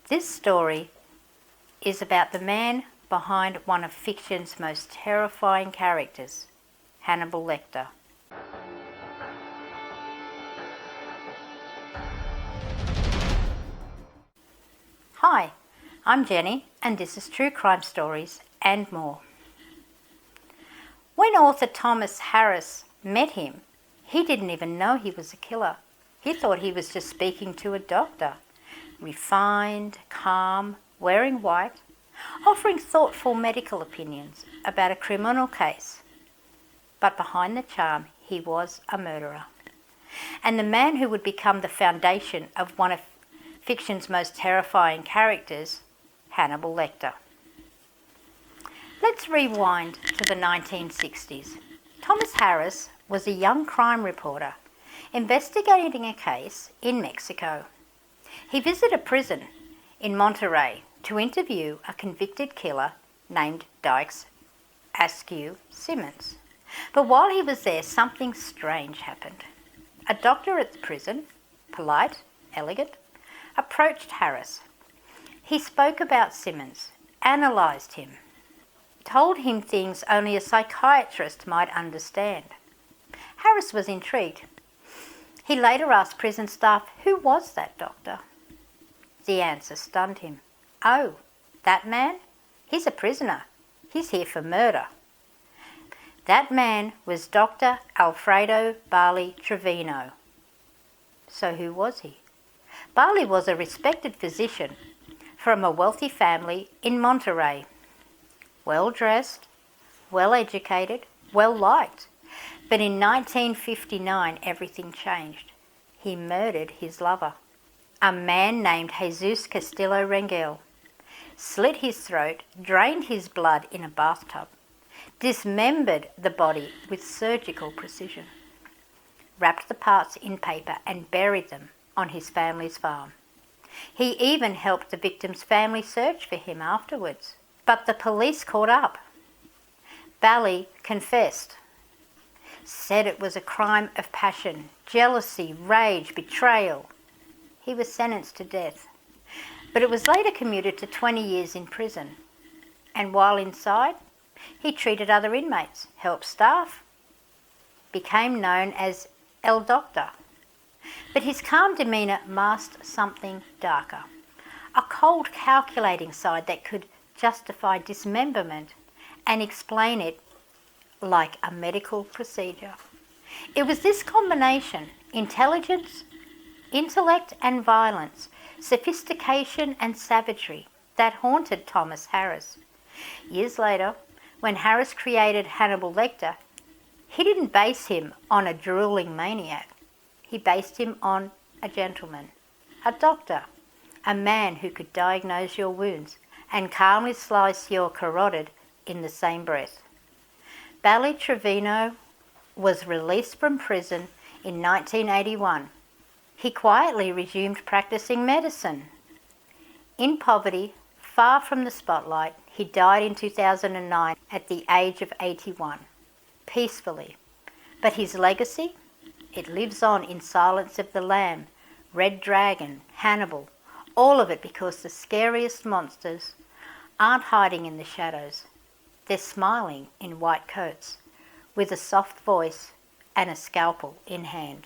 This story is about the man behind one of fiction's most terrifying characters, Hannibal Lecter. Hi, I'm Jenny, and this is True Crime Stories and More. When author Thomas Harris met him, he didn't even know he was a killer. He thought he was just speaking to a doctor, refined, calm, wearing white, offering thoughtful medical opinions about a criminal case. But behind the charm, he was a murderer, and the man who would become the foundation of one of fiction's most terrifying characters, Hannibal Lecter. Let's rewind to the 1960s. Thomas Harris was a young crime reporter investigating a case in Mexico. He visited a prison in Monterrey to interview a convicted killer named Dykes Askew Simmons. But while he was there, something strange happened. A doctor at the prison, polite, elegant, approached Harris. He spoke about Simmons, analysed him, told him things only a psychiatrist might understand. Harris was intrigued. He later asked prison staff, who was that doctor? The answer stunned him. Oh, that man? He's a prisoner. He's here for murder. That man was Dr. Alfredo Balli Trevino. So who was he? Balli was a respected physician from a wealthy family in Monterrey. Well-dressed, well-educated, well-liked. But in 1959, everything changed. He murdered his lover, a man named Jesus Castillo Rengel, slit his throat, drained his blood in a bathtub, dismembered the body with surgical precision, wrapped the parts in paper and buried them on his family's farm. He even helped the victim's family search for him afterwards. But the police caught up. Balli confessed, said it was a crime of passion, jealousy, rage, betrayal. He was sentenced to death, but it was later commuted to 20 years in prison. And while inside, he treated other inmates, helped staff, became known as El Doctor. But his calm demeanour masked something darker, a cold, calculating side that could justify dismemberment and explain it like a medical procedure. It was this combination, intelligence, intellect and violence, sophistication and savagery, that haunted Thomas Harris. Years later, when Harris created Hannibal Lecter, he didn't base him on a drooling maniac. He based him on a gentleman, a doctor, a man who could diagnose your wounds and calmly slice your carotid in the same breath. Balli Trevino was released from prison in 1981. He quietly resumed practicing medicine. In poverty, far from the spotlight, he died in 2009 at the age of 81, peacefully. But his legacy? It lives on in Silence of the Lamb, Red Dragon, Hannibal, all of it because the scariest monsters aren't hiding in the shadows. They're smiling in white coats, with a soft voice and a scalpel in hand.